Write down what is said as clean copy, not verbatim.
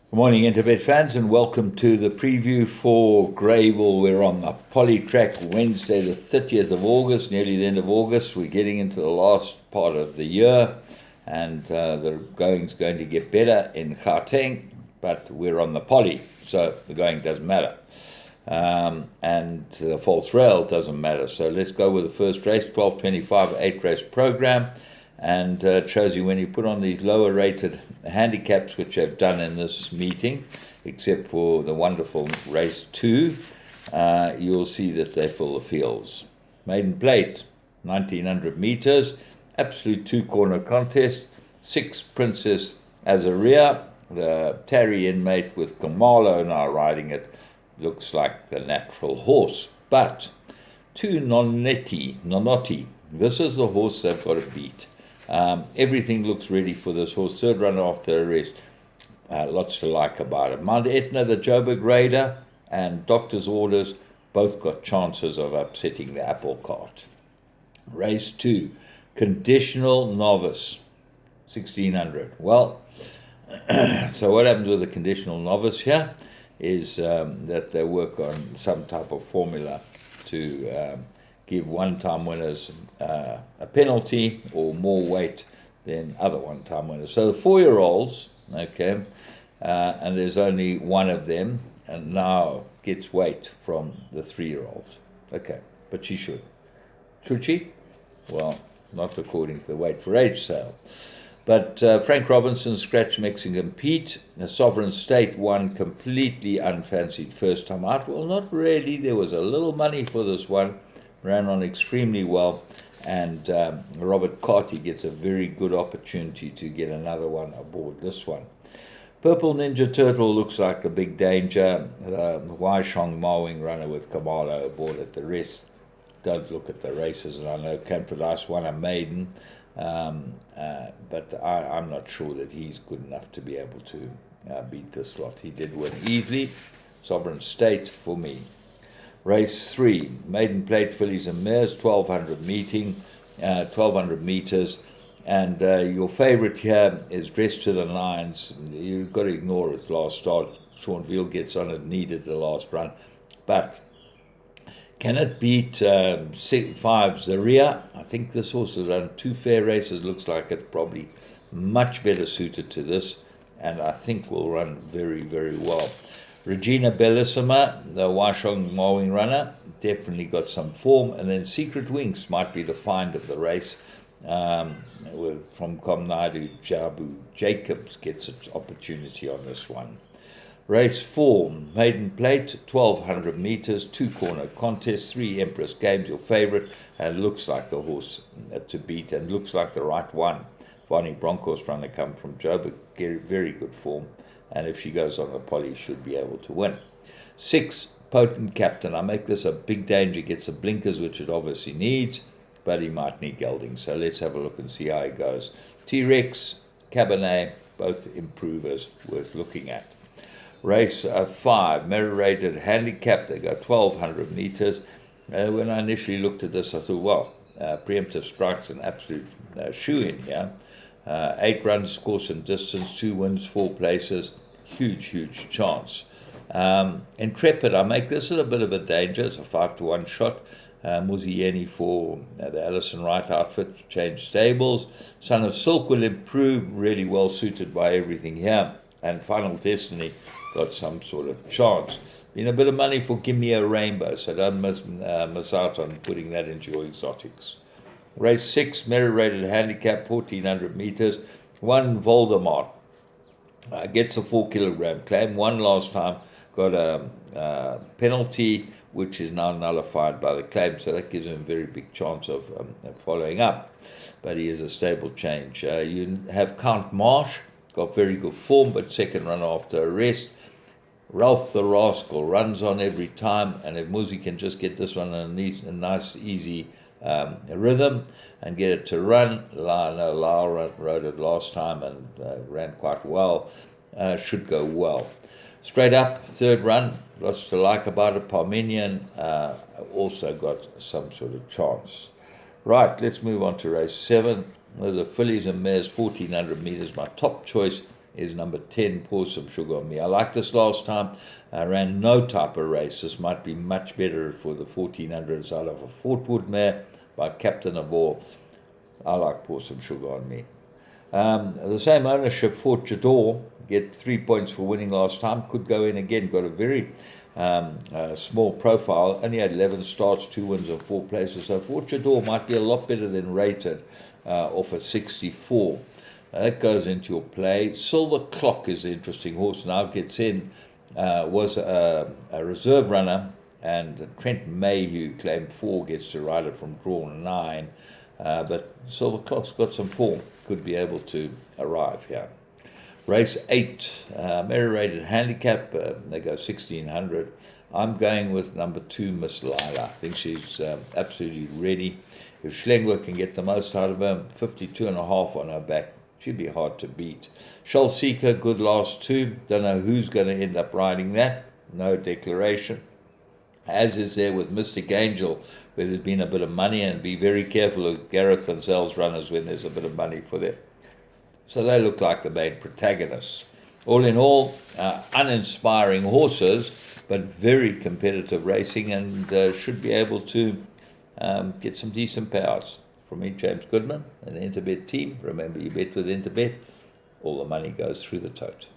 Good morning, Interbet fans, and welcome to the preview for Greyville. We're on the Poly Track Wednesday, the 30th of August, nearly the end of August. We're getting into the last part of the year, and the going's going to get better in Gauteng, but we're on the Poly, so the going doesn't matter. And the false rail doesn't matter. So let's go with the first race, 12:25, 8-race program. And it shows you when you put on these lower rated handicaps, which I've done in this meeting, except for the wonderful race 2, you'll see that they fill the fields. Maiden Plate, 1900 meters, absolute two-corner contest, 6 Princess Azaria, the Tarry inmate with Kamalo now riding it, looks like the natural horse. But 2 Nonotti, this is the horse they've got to beat. Everything looks ready for this horse. Third runner after arrest. Lots to like about it. Mount Etna, the Joburg Raider, and Doctor's Orders both got chances of upsetting the apple cart. Race 2, Conditional Novice, 1600. Well, so what happens with the Conditional Novice here is that they work on some type of formula to give one-time winners a penalty or more weight than other one-time winners. So the 4-year-olds, okay, and there's only one of them, and now gets weight from the 3-year-olds. Okay, but she should. Should she? Well, not according to the weight for age sale. But Frank Robinson scratched Mexican Pete. The Sovereign State won completely unfancied first time out. Well, not really. There was a little money for this one. Ran on extremely well, and Robert Carty gets a very good opportunity to get another one aboard this one. Purple Ninja Turtle looks like a big danger. Waishong Mowing runner with Kamalo aboard at the rest. Don't look at the races, and I know Camford Ice won a maiden, but I'm not sure that he's good enough to be able to beat this lot. He did win easily. Sovereign State for me. Race 3, Maiden Plate Fillies and Mares, 1200 meters, and your favourite here is Dressed to the Nines. You've got to ignore its last start. Sean Veal gets on it, needed the last run, but can it beat 5 Zaria? I think this horse has run 2 fair races. Looks like it's probably much better suited to this, and I think will run very, very well. Regina Bellissima, the Waishong Mowing runner, definitely got some form. And then Secret Winks might be the find of the race. From Komnadu, Jabu Jacobs gets its opportunity on this one. Race 4, Maiden Plate, 1200 meters, 2-corner contest, 3 Empress Games, your favorite, and looks like the horse to beat and looks like the right one. Bonnie Broncos runner come from Joburg, very good form. And if she goes on the Poly, should be able to win. 6, Potent Captain. I make this a big danger. Gets the blinkers, which it obviously needs, but he might need gelding. So let's have a look and see how he goes. T-Rex, Cabernet, both improvers worth looking at. Race 5, Merit-rated handicap. They go 1200 meters. When I initially looked at this, I thought, well, Preemptive Strike's an absolute shoe-in here. 8 runs, course and distance, 2 wins, 4 places. Huge chance. Intrepid, I make this a bit of a danger. It's a 5-1 shot. Muzieni for the Alison Wright outfit, change stables. Son of Silk will improve, really well suited by everything here. And Final Destiny got some sort of chance. Been a bit of money for Give Me a Rainbow, so don't miss out on putting that into your exotics. Race 6, merit-rated handicap, 1400 meters. 1 Voldemort gets a 4-kilogram claim. Won last time, got a penalty, which is now nullified by the claim. So that gives him a very big chance of following up. But he is a stable change. You have Count Marsh, got very good form, but second run after arrest. Ralph the Rascal runs on every time, and if Muzi can just get this one in a nice, easy rhythm and get it to run. Lyle rode it last time and ran quite well. Should go well. Straight up, third run, lots to like about it. Parmenion also got some sort of chance. Right, let's move on to race 7. There's the fillies and mares, 1400 meters. My top choice is number 10, Pour Some Sugar on Me. I liked this last time. I ran no type of race. This might be much better for the 1400s out of a Fort Wood mare by Captain of All. I like Pour Some Sugar on Me. The same ownership, Fort Jador, get 3 points for winning last time. Could go in again. Got a very small profile. Only had 11 starts, 2 wins and 4 places. So Fort Jador might be a lot better than rated off a 64. That goes into your play. Silver Clock is the interesting horse. Now gets in. Was a reserve runner. And Trent Mayhew claimed 4, gets to ride it from draw 9. But Silver Clock's got some form. Could be able to arrive here. Race 8, Mary rated handicap. They go 1600. I'm going with number 2, Miss Lila. I think she's absolutely ready. If Schlengwer can get the most out of her, 52.5 on her back, she'd be hard to beat. Shell Seeker, good last 2. Don't know who's going to end up riding that. No declaration. As is there with Mystic Angel, where there's been a bit of money, and be very careful of Gareth Van Zell's runners when there's a bit of money for them. So they look like the main protagonists. All in all, uninspiring horses, but very competitive racing, and should be able to get some decent payouts. From me, James Goodman, and the Interbet team. Remember, you bet with Interbet, all the money goes through the tote.